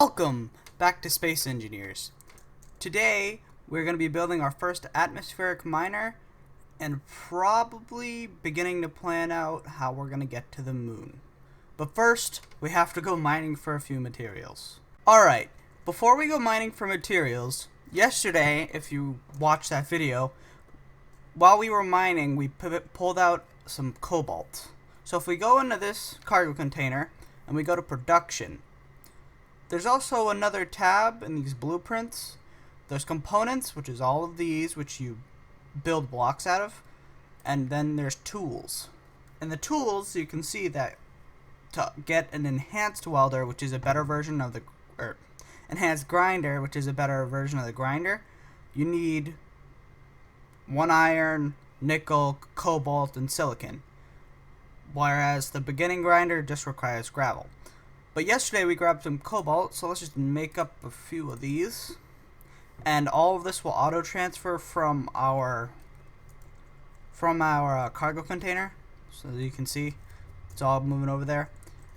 Welcome back to Space Engineers. Today we're going to be building our first atmospheric miner and probably beginning to plan out how we're going to get to the moon. But first, we have to go mining for a few materials. Alright, before we go mining for materials, yesterday, if you watched that video, while we were mining, we pulled out some cobalt. So if we go into this cargo container and we go to production, there's also another tab in these blueprints. There's components, which is all of these, which you build blocks out of. And then there's tools. In the tools, you can see that to get an enhanced welder, which is a better version of the... enhanced grinder, which is a better version of the grinder, you need 1 iron, nickel, cobalt, and silicon. Whereas the beginning grinder just requires gravel. But yesterday we grabbed some cobalt, so let's just make up a few of these. And all of this will auto-transfer from our cargo container. So you can see, it's all moving over there.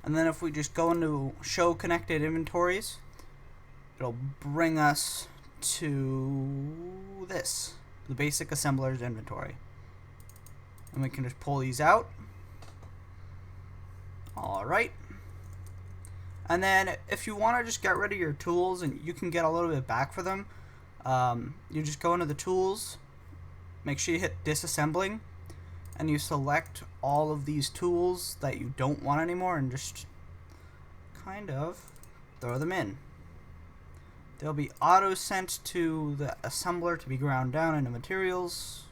And then if we just go into show connected inventories, it'll bring us to this, the basic assembler's inventory. And we can just pull these out. Alright. And then if you want to just get rid of your tools and you can get a little bit back for them, you just go into the tools, make sure you hit disassembling, and you select all of these tools that you don't want anymore and just kind of throw them in. They'll be auto sent to the assembler to be ground down into materials.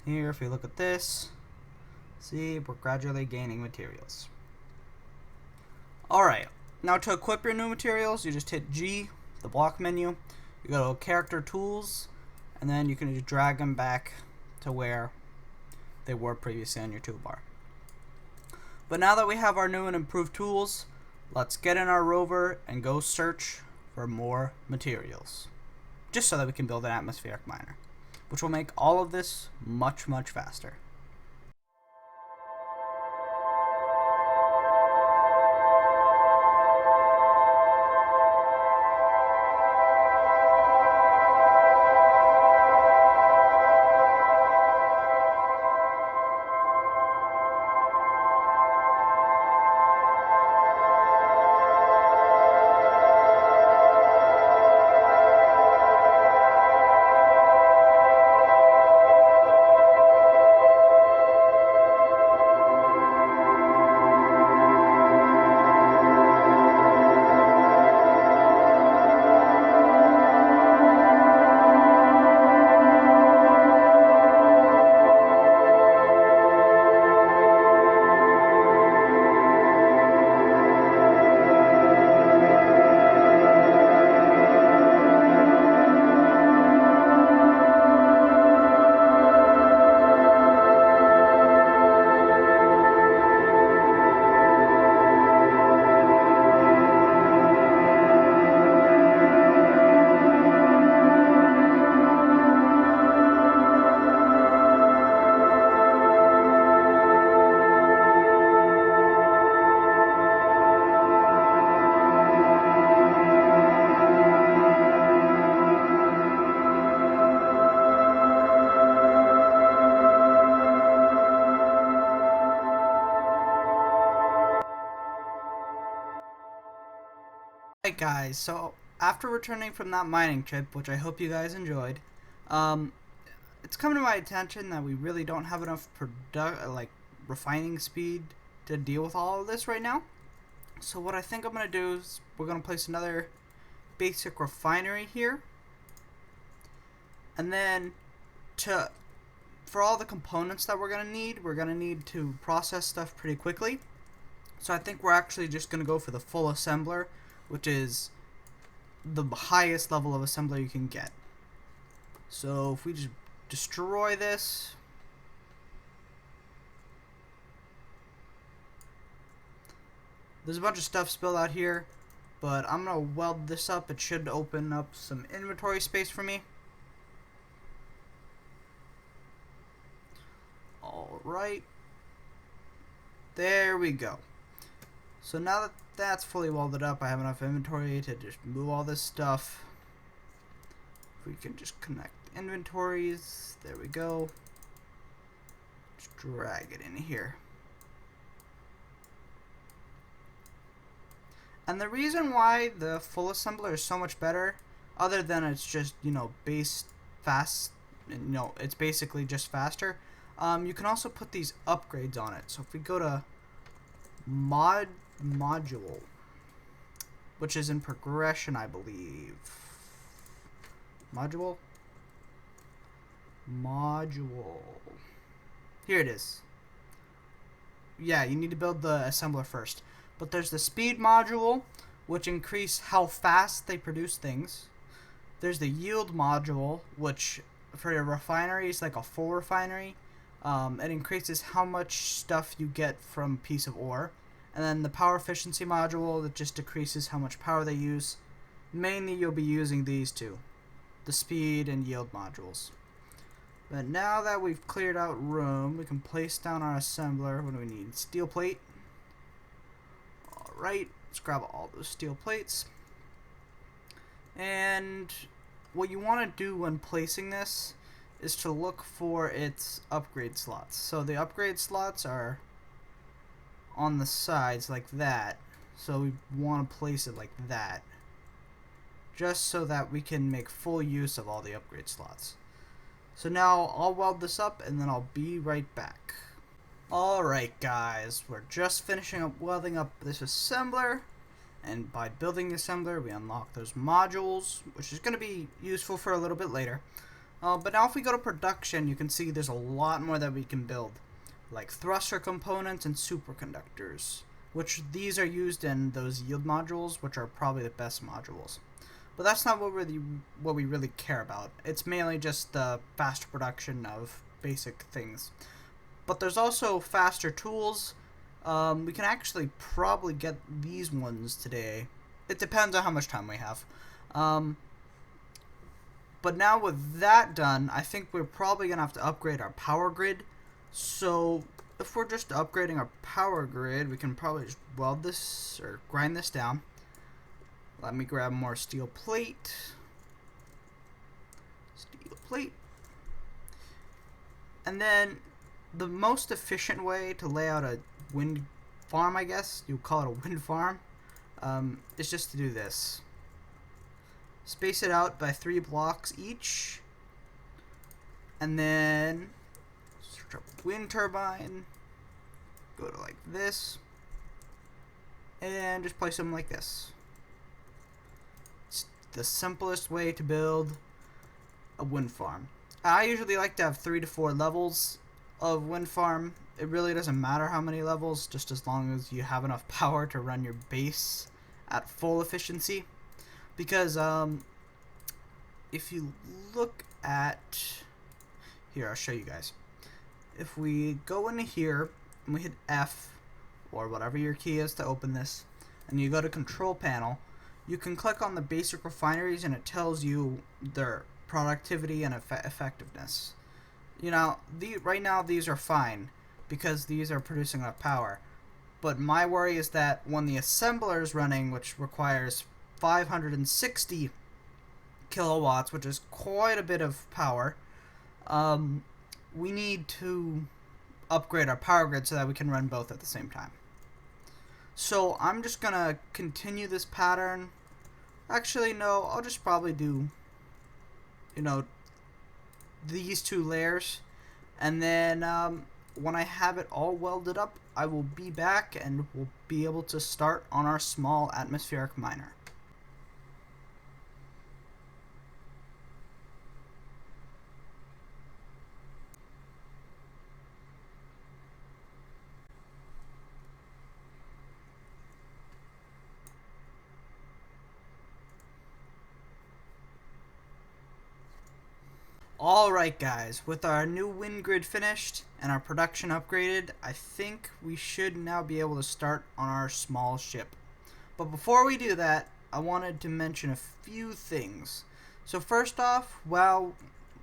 Here, if you look at this, see, we're gradually gaining materials. Alright, now to equip your new materials, you just hit G, the block menu, you go to character tools, and then you can just drag them back to where they were previously on your toolbar. But now that we have our new and improved tools, let's get in our rover and go search for more materials. Just so that we can build an atmospheric miner, which will make all of this much, much faster. Alright guys, so after returning from that mining trip, which I hope you guys enjoyed, it's come to my attention that we really don't have enough refining speed to deal with all of this right now. So what I think I'm going to do is we're going to place another basic refinery here. And then for all the components that we're going to need to process stuff pretty quickly. So I think we're actually just going to go for the full assembler, which is the highest level of assembler you can get. So if we just destroy this, there's a bunch of stuff spilled out here, but I'm gonna weld this up. It should open up some inventory space for me. Alright, there we go. So now that that's fully welded up. I have enough inventory to just move all this stuff. If we can just connect inventories, there we go. Just drag it in here. And the reason why the full assembler is so much better, other than it's just, you know, base fast, you know, it's basically just faster, you can also put these upgrades on it. So if we go to module, which is in progression, I believe. Module. Here it is. Yeah, you need to build the assembler first. But there's the speed module, which increase how fast they produce things. There's the yield module, which for a refinery is like a full refinery. It increases how much stuff you get from a piece of ore. And then the power efficiency module that just decreases how much power they use. Mainly you'll be using these two, the speed and yield modules. But now that we've cleared out room, we can place down our assembler. What do we need? Steel plate. Alright, let's grab all those steel plates. And what you want to do when placing this is to look for its upgrade slots. So the upgrade slots are on the sides like that. So we want to place it like that, just so that we can make full use of all the upgrade slots. So now I'll weld this up and then I'll be right back. Alright guys, we're just finishing up welding up this assembler, and by building the assembler we unlock those modules, which is going to be useful for a little bit later. But now if we go to production, you can see there's a lot more that we can build, like thruster components and superconductors, which these are used in those yield modules, which are probably the best modules. But that's not what we really care about. It's mainly just the faster production of basic things. But there's also faster tools. We can actually probably get these ones today. It depends on how much time we have. But now with that done, I think we're probably going to have to upgrade our power grid. So if we're just upgrading our power grid, we can probably just weld this or grind this down. Let me grab more steel plate. And then the most efficient way to lay out a wind farm, I guess you call it a wind farm, is just to do this. Space it out by 3 blocks each, and then search up wind turbine, go to like this, and just place them like this. It's the simplest way to build a wind farm. I usually like to have 3 to 4 levels of wind farm. It really doesn't matter how many levels, just as long as you have enough power to run your base at full efficiency. Because if you look at here, I'll show you guys. If we go into here and we hit F or whatever your key is to open this, and you go to control panel, you can click on the basic refineries and it tells you their productivity and effectiveness. You know, right now these are fine because these are producing enough power. But my worry is that when the assembler is running, which requires 560 kilowatts, which is quite a bit of power, we need to upgrade our power grid so that we can run both at the same time. So I'm just gonna continue this pattern. Actually, no, I'll just probably do, you know, these 2 layers, and then when I have it all welded up, I will be back and we'll be able to start on our small atmospheric miner. Alright guys, with our new wind grid finished and our production upgraded, I think we should now be able to start on our small ship. But before we do that, I wanted to mention a few things. So first off, while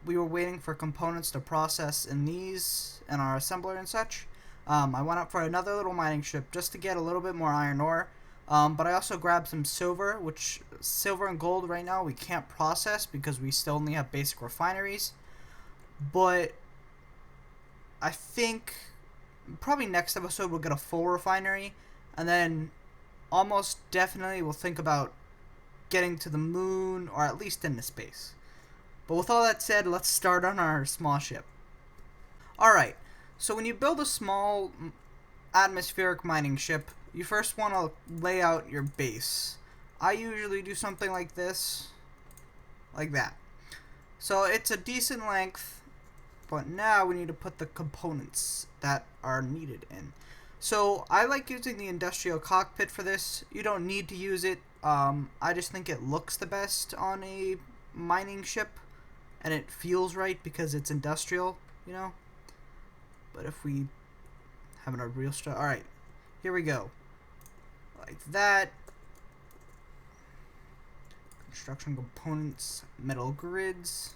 we were waiting for components to process in these and our assembler and such, I went up for another little mining ship just to get a little bit more iron ore. But I also grabbed some silver, which silver and gold right now we can't process because we still only have basic refineries. But I think probably next episode we'll get a full refinery, and then almost definitely we'll think about getting to the moon or at least into space. But with all that said, let's start on our small ship. Alright, so when you build a small atmospheric mining ship, you first want to lay out your base. I usually do something like this, like that. So it's a decent length, but now we need to put the components that are needed in. So I like using the industrial cockpit for this. You don't need to use it. I just think it looks the best on a mining ship, and it feels right because it's industrial, you know. But if we have a real start, all right, here we go, like that. Construction components, metal grids.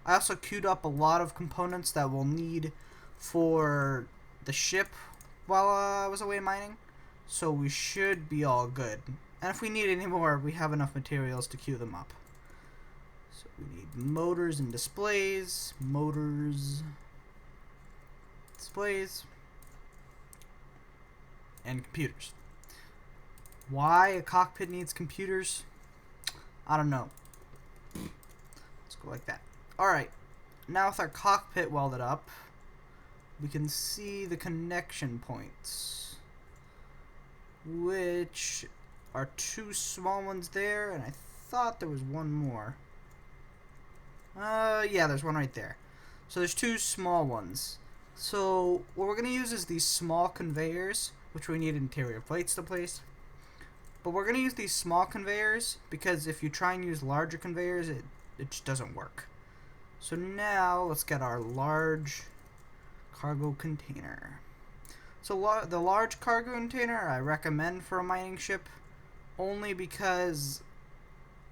I also queued up a lot of components that we'll need for the ship while I was away mining, so we should be all good. And if we need any more, we have enough materials to queue them up. So we need motors and displays, motors, displays, and computers. Why a cockpit needs computers? I don't know. Let's go like that. Alright, now with our cockpit welded up, we can see the connection points, which are two small ones there, and I thought there was one more. Yeah, there's one right there. So there's two small ones. So what we're going to use is these small conveyors, which we need interior plates to place. But we're going to use these small conveyors because if you try and use larger conveyors, it just doesn't work. So now let's get our large cargo container. So the large cargo container I recommend for a mining ship only because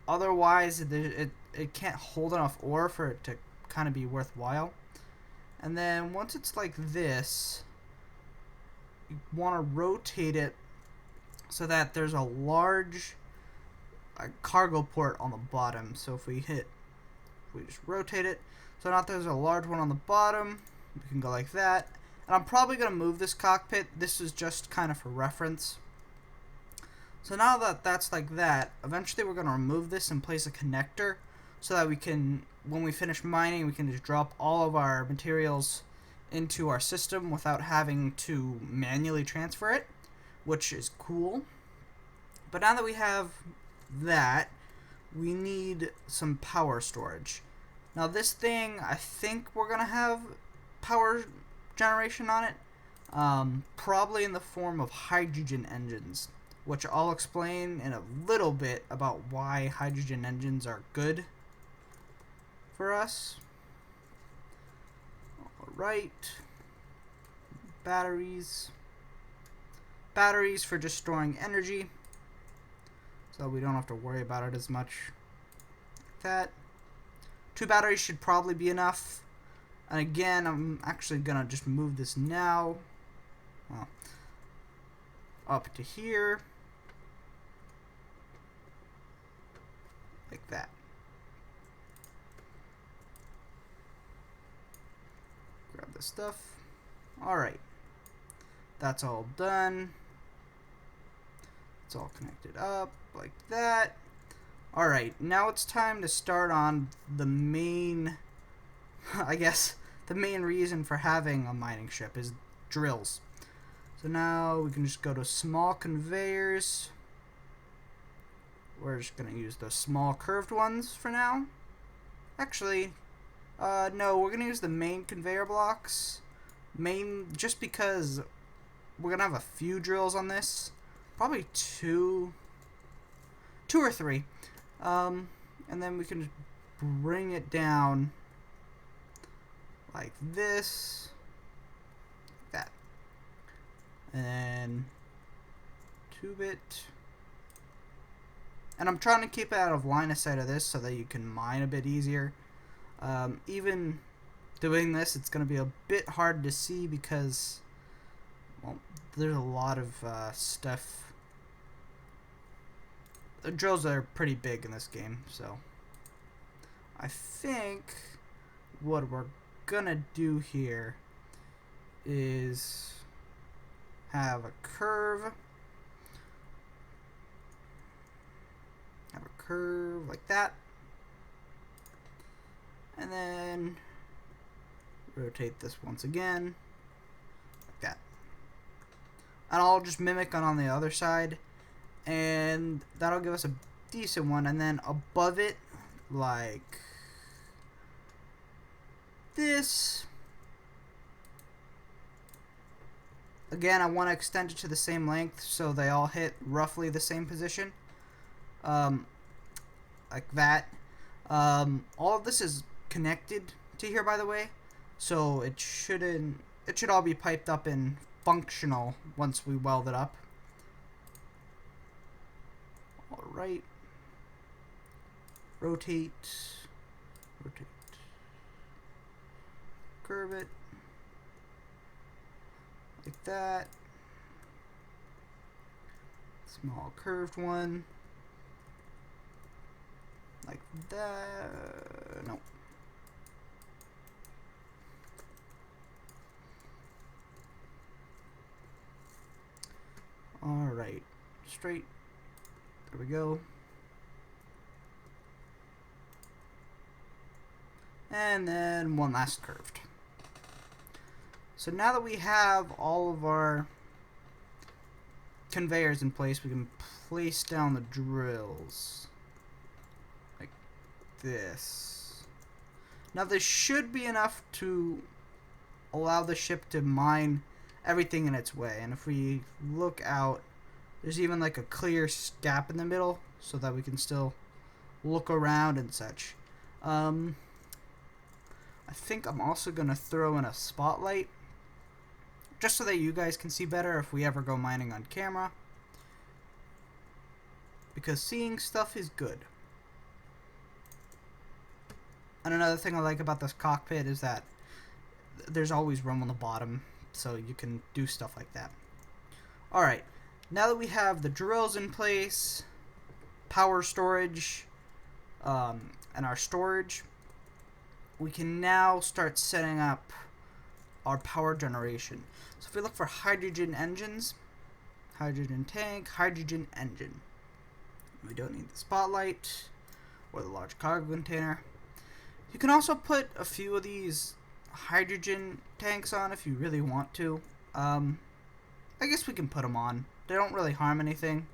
otherwise it can't hold enough ore for it to kind of be worthwhile. And then once it's like this, you want to rotate it so that there's a large cargo port on the bottom. So if we just rotate it, so now there's a large one on the bottom, we can go like that. And I'm probably going to move this cockpit. This is just kind of for reference. So now that that's like that, eventually we're going to remove this and place a connector so that we can, when we finish mining, we can just drop all of our materials into our system without having to manually transfer it, which is cool. But now that we have that, we need some power storage. Now this thing, I think we're going to have power generation on it, probably in the form of hydrogen engines, which I'll explain in a little bit about why hydrogen engines are good for us. Alright, batteries for just storing energy, so we don't have to worry about it as much. Like that. 2 batteries should probably be enough. And again, I'm actually gonna just move this now up to here, like that. Grab this stuff. Alright, that's all done. It's all connected up like that. Alright, now it's time to start on the main, I guess, the main reason for having a mining ship is drills. So now we can just go to small conveyors. We're just going to use those small curved ones for now. Actually, no, we're going to use the main conveyor blocks. Just because we're going to have a few drills on this. Probably two or three. And then we can just bring it down like this, like that, and then tube it. And I'm trying to keep it out of line of sight of this so that you can mine a bit easier. Even doing this, it's going to be a bit hard to see because, well, there's a lot of stuff the drills are pretty big in this game, so I think what we're gonna do here is have a curve like that, and then rotate this once again like that, and I'll just mimic on the other side, and that'll give us a decent one. And then above it, like this, again, I want to extend it to the same length so they all hit roughly the same position, like that. All of this is connected to here, by the way, so it should all be piped up and functional once we weld it up. All right, rotate, curve it like that. Small curved one like that. No. All right, straight. There we go. And then one last curved. So now that we have all of our conveyors in place, we can place down the drills like this. Now this should be enough to allow the ship to mine everything in its way. And if we look out, there's even like a clear gap in the middle so that we can still look around and such. I think I'm also going to throw in a spotlight just so that you guys can see better if we ever go mining on camera, because seeing stuff is good. And another thing I like about this cockpit is that there's always room on the bottom, so you can do stuff like that. Alright, now that we have the drills in place, power storage, and our storage, we can now start setting up our power generation. So if we look for hydrogen engines, hydrogen tank, hydrogen engine. We don't need the spotlight or the large cargo container. You can also put a few of these hydrogen tanks on if you really want to. I guess we can put them on. They don't really harm anything.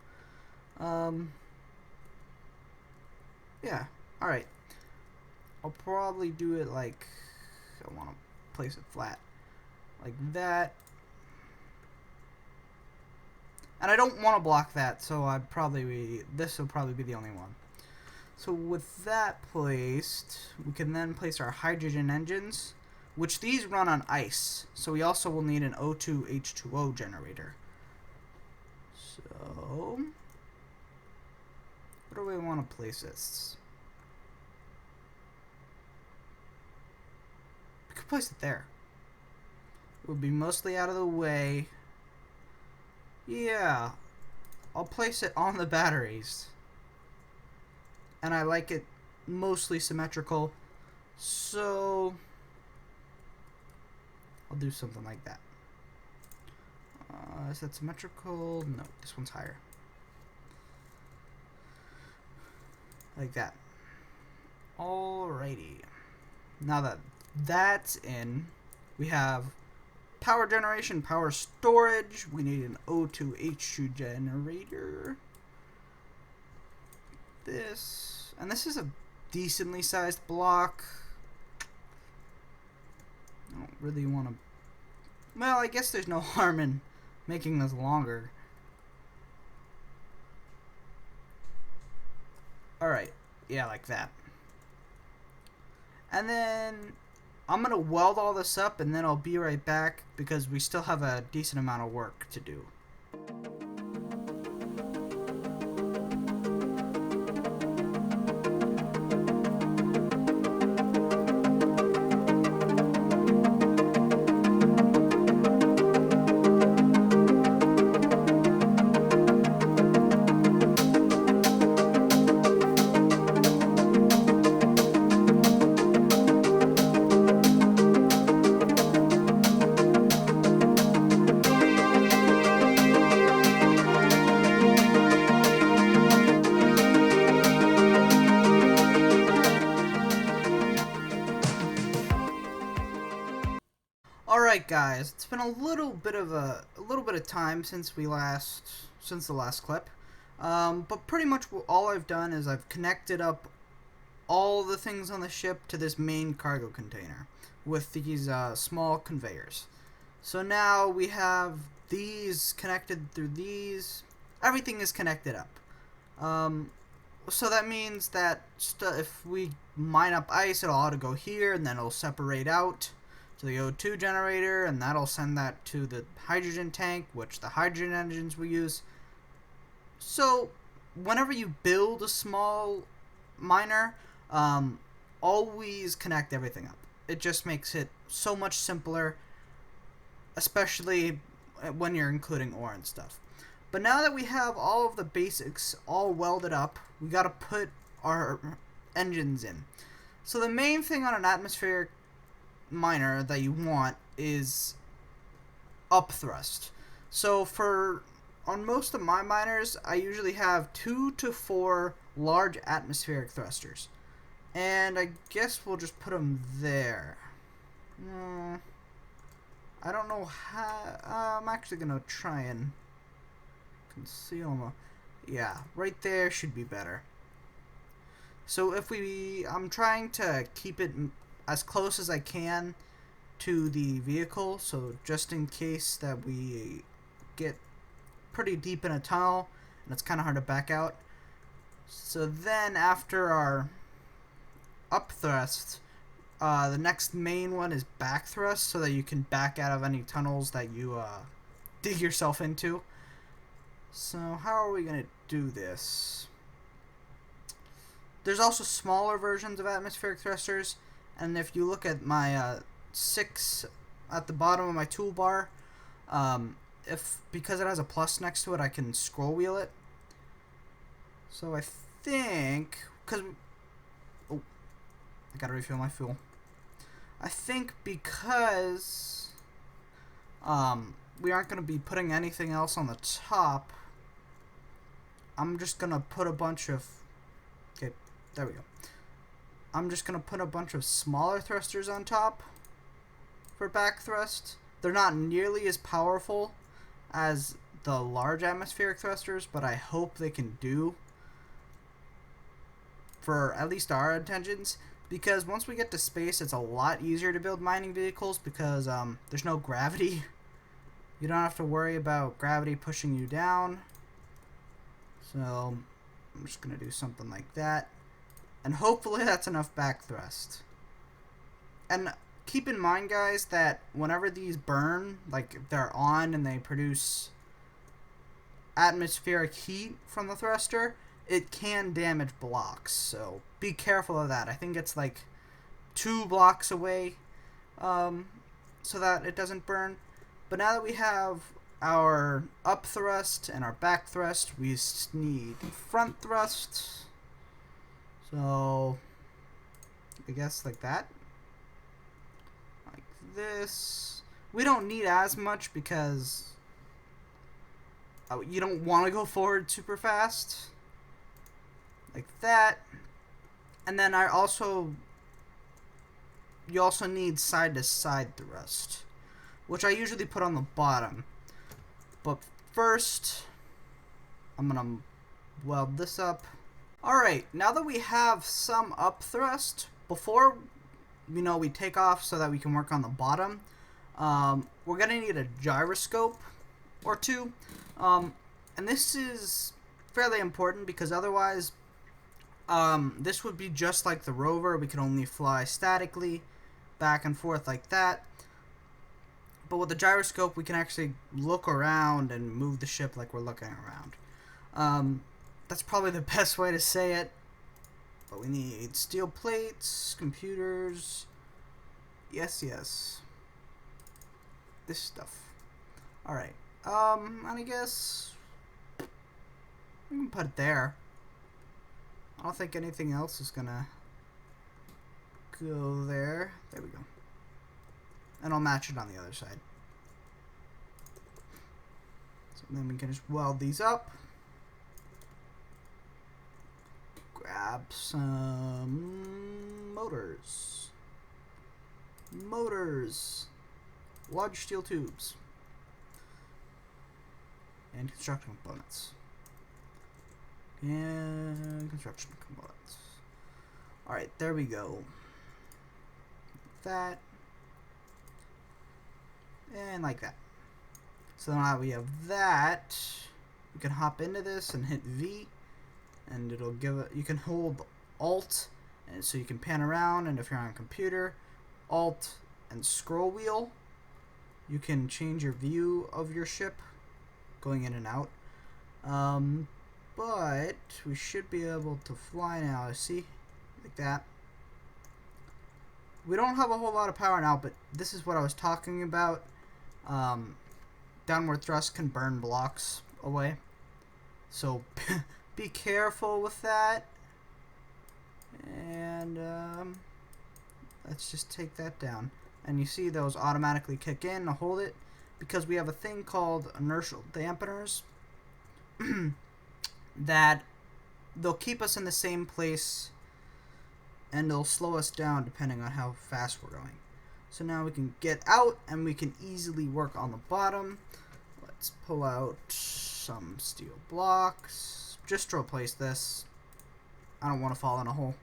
Yeah, alright. I'll probably do it like, I want to place it flat like that, and I don't want to block that, so this will probably be the only one. So with that placed, we can then place our hydrogen engines, which these run on ice, so we also will need an O2 H2O generator. So where do we want to place this? We could place it there. It would be mostly out of the way. Yeah, I'll place it on the batteries. And I like it mostly symmetrical, so I'll do something like that. Is that symmetrical? No, this one's higher. Like that. Alrighty. Now that that's in, we have power generation, power storage. We need an O2 H2 generator. This, and this is a decently sized block. I don't really want to. Well, I guess there's no harm in making this longer. Alright, yeah, like that. And then I'm going to weld all this up, and then I'll be right back because we still have a decent amount of work to do. Alright guys, it's been a little bit of time since the last clip. But pretty much all I've done is I've connected up all the things on the ship to this main cargo container with these small conveyors. So now we have these connected through these. Everything is connected up. So that means that if we mine up ice, it'll auto go here, and then it'll separate out to the O2 generator, and that'll send that to the hydrogen tank, which the hydrogen engines will use. So whenever you build a small miner, always connect everything up. It just makes it so much simpler, especially when you're including ore and stuff. But now that we have all of the basics all welded up, we gotta put our engines in. So the main thing on an atmospheric miner that you want is upthrust. So on most of my miners, I usually have 2 to 4 large atmospheric thrusters. And I guess we'll just put them there. I don't know how. I'm actually gonna try and conceal them. Yeah, right there should be better. So I'm trying to keep it as close as I can to the vehicle, so just in case that we get pretty deep in a tunnel and it's kind of hard to back out. So then after our up thrust, the next main one is back thrust, so that you can back out of any tunnels that you dig yourself into. So how are we going to do this? There's also smaller versions of atmospheric thrusters, and if you look at my 6 at the bottom of my toolbar, because it has a plus next to it, I can scroll wheel it. So I think, I gotta refill my fuel. I think because we aren't gonna be putting anything else on the top, I'm just gonna put a bunch of, okay, there we go. I'm just gonna put a bunch of smaller thrusters on top for back thrust. They're not nearly as powerful as the large atmospheric thrusters, but I hope they can do for at least our intentions, because once we get to space, it's a lot easier to build mining vehicles because there's no gravity. You don't have to worry about gravity pushing you down. So I'm just gonna do something like that, and hopefully that's enough back thrust. And keep in mind, guys, that whenever these burn, like if they're on and they produce atmospheric heat from the thruster, it can damage blocks, so be careful of that. I think it's like 2 blocks away, so that it doesn't burn. But now that we have our up thrust and our back thrust, we need front thrust. So I guess like that. Like this. We don't need as much because you don't want to go forward super fast. Like that. And then you also need side to side thrust, which I usually put on the bottom. But first, I'm gonna weld this up. Alright, now that we have some up thrust, before we take off so that we can work on the bottom, we're gonna need a gyroscope or 2. And this is fairly important because otherwise this would be just like the rover. We could only fly statically back and forth like that. But with the gyroscope, we can actually look around and move the ship like we're looking around. That's probably the best way to say it. But we need steel plates, computers. Yes. This stuff. Alright. And I guess we can put it there. I don't think anything else is gonna go there. There we go. And I'll match it on the other side. So then we can just weld these up. Grab some motors. large steel tubes. And construction components. And construction components. Alright, there we go. That. And like that. So now we have that. You can hop into this and hit V. And it'll give it. You can hold Alt. And so you can pan around. And if you're on a computer, Alt and scroll wheel. You can change your view of your ship. Going in and out. But we should be able to fly now. See? Like that. We don't have a whole lot of power now, but this is what I was talking about. Downward thrust can burn blocks away. So be careful with that. And let's just take that down. And you see those automatically kick in to hold it because we have a thing called inertial dampeners that they'll keep us in the same place and they'll slow us down depending on how fast we're going. So now we can get out and we can easily work on the bottom. Let's pull out some steel blocks just to replace this. I don't want to fall in a hole.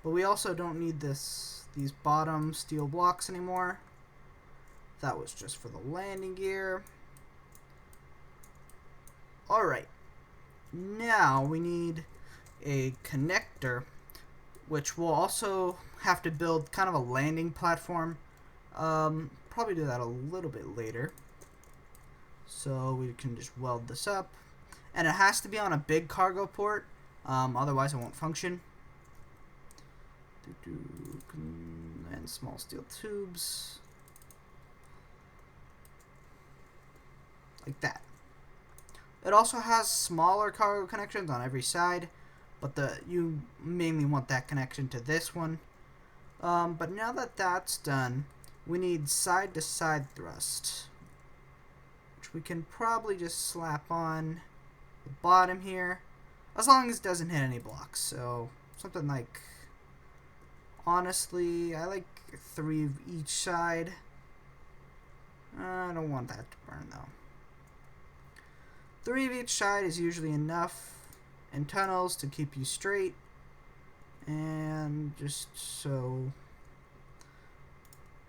But we also don't need these bottom steel blocks anymore. That was just for the landing gear. Alright. Now we need a connector, which we'll also have to build kind of a landing platform. Probably do that a little bit later. So we can just weld this up. And it has to be on a big cargo port, otherwise it won't function. And small steel tubes. Like that. It also has smaller cargo connections on every side, but you mainly want that connection to this one. But now that that's done, we need side-to-side thrust, which we can probably just slap on the bottom here, as long as it doesn't hit any blocks. So something like, honestly, I like 3 of each side. I don't want that to burn though. 3 of each side is usually enough in tunnels to keep you straight, and just so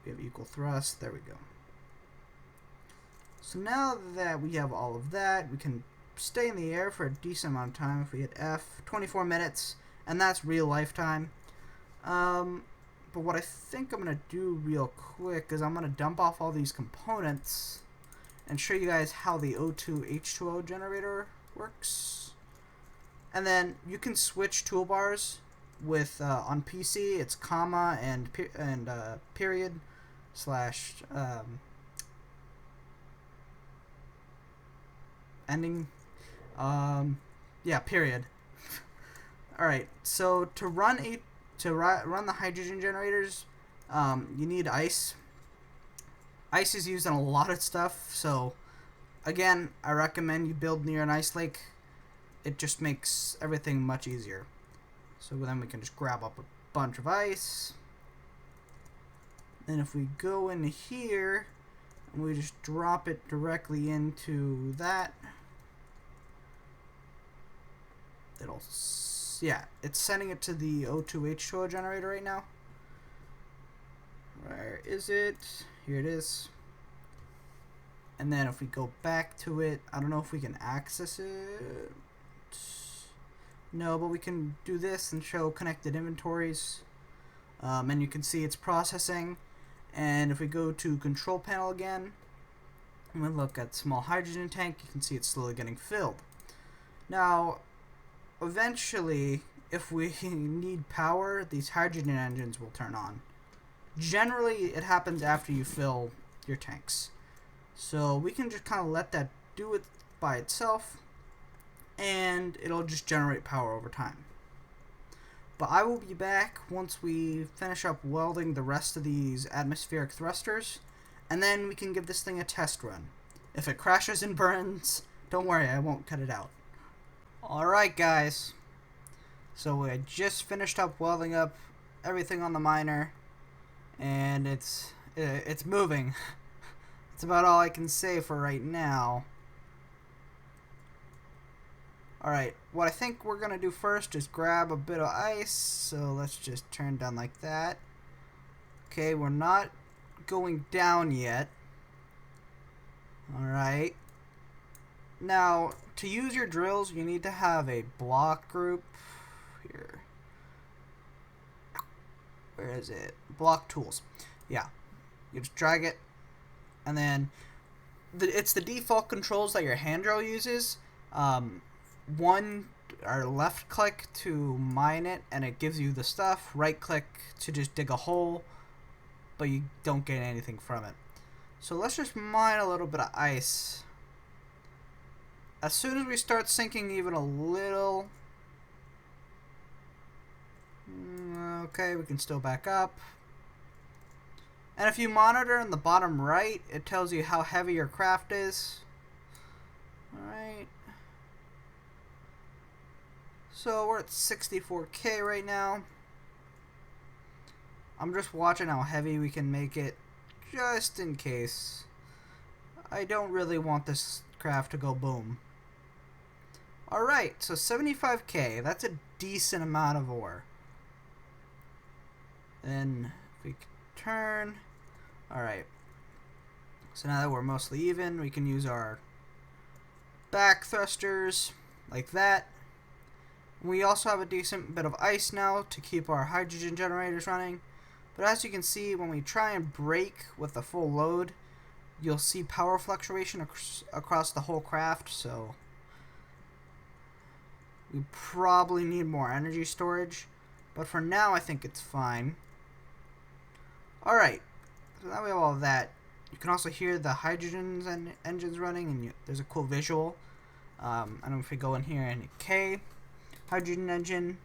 we have equal thrust. There we go. So now that we have all of that, we can stay in the air for a decent amount of time. If we hit F, 24 minutes, and that's real life time. But what I think I'm going to do real quick is I'm going to dump off all these components and show you guys how the O2 H2O generator works. And then you can switch toolbars with on PC. It's comma and period slash ending. Yeah, period. All right. So to run the hydrogen generators, you need ice. Ice is used in a lot of stuff, so again, I recommend you build near an ice lake. It just makes everything much easier. So then we can just grab up a bunch of ice. Then if we go in here and we just drop it directly into that, it's sending it to the O2 H2O generator right now. Where is it? Here it is. And then if we go back to it, I don't know if we can access it. No, but we can do this and show connected inventories. And you can see it's processing. And if we go to control panel again, and we look at small hydrogen tank, you can see it's slowly getting filled. Now, eventually, if we need power, these hydrogen engines will turn on. Generally, it happens after you fill your tanks. So we can just kind of let that do it by itself, and it'll just generate power over time. But I will be back once we finish up welding the rest of these atmospheric thrusters, and then we can give this thing a test run. If it crashes and burns, don't worry, I won't cut it out. Alright guys, so I just finished up welding up everything on the miner, and it's moving. That's about all I can say for right now. Alright, what I think we're going to do first is grab a bit of ice. So let's just turn down like that. Okay, we're not going down yet. Alright. Now, to use your drills, you need to have a block group. Here. Where is it? Block tools. Yeah. You just drag it. And then it's the default controls that your hand drill uses. One or left click to mine it, and it gives you the stuff. Right click to just dig a hole, but you don't get anything from it. So let's just mine a little bit of ice. As soon as we start sinking even a little, okay, we can still back up. And if you monitor in the bottom right, it tells you how heavy your craft is. Alright. So we're at 64k right now. I'm just watching how heavy we can make it, just in case. I don't really want this craft to go boom. Alright, so 75k, that's a decent amount of ore. Then if we turn, alright. So now that we're mostly even, we can use our back thrusters like that. We also have a decent bit of ice now to keep our hydrogen generators running. But as you can see, when we try and brake with the full load, you'll see power fluctuation across the whole craft, so we probably need more energy storage. But for now, I think it's fine. Alright, so now we have all of that. You can also hear the hydrogens and engines running, and there's a cool visual. I don't know if we go in here and K. Hydrogen engine,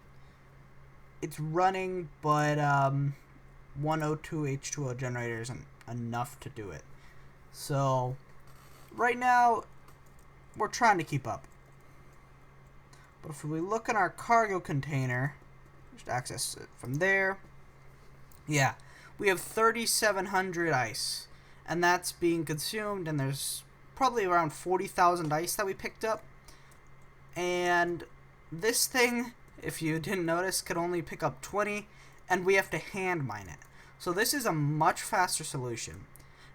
it's running, but 102 H2O generator isn't enough to do it. So right now we're trying to keep up. But if we look in our cargo container, just access it from there. Yeah, we have 3,700 ice, and that's being consumed, and there's probably around 40,000 ice that we picked up. And this thing, if you didn't notice, could only pick up 20, and we have to hand mine it. So this is a much faster solution.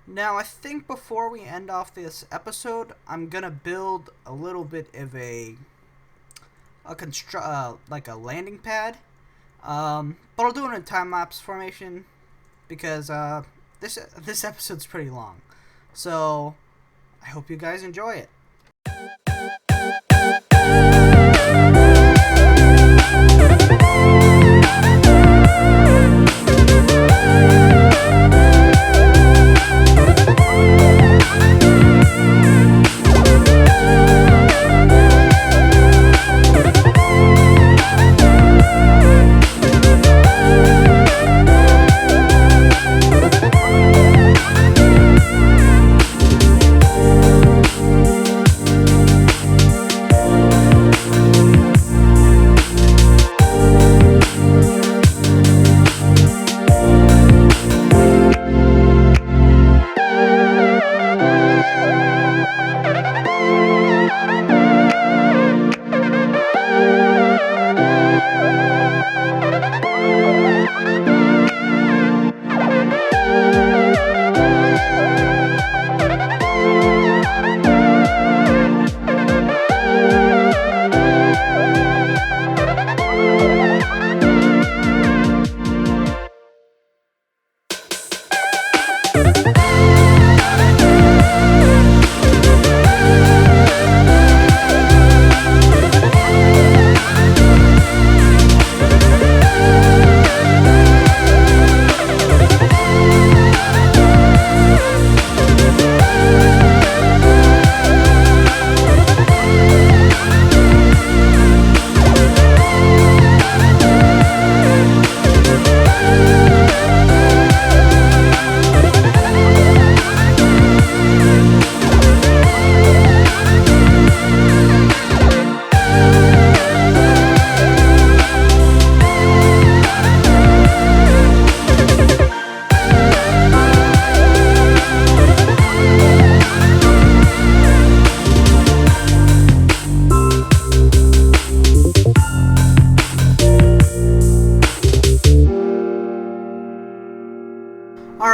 Now, I think before we end off this episode, I'm gonna build a little bit of like a landing pad. But I'll do it in time-lapse formation because this episode's pretty long. So I hope you guys enjoy it.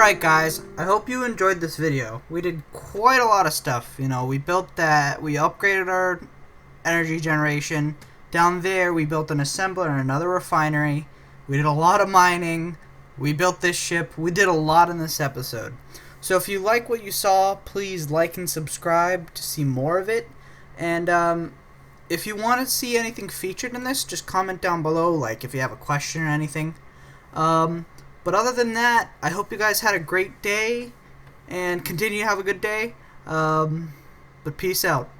Alright guys, I hope you enjoyed this video. We did quite a lot of stuff. You know, we built that, we upgraded our energy generation. Down there we built an assembler and another refinery. We did a lot of mining. We built this ship. We did a lot in this episode. So if you like what you saw, please like and subscribe to see more of it. And if you want to see anything featured in this, just comment down below, like if you have a question or anything. But other than that, I hope you guys had a great day and continue to have a good day. But peace out.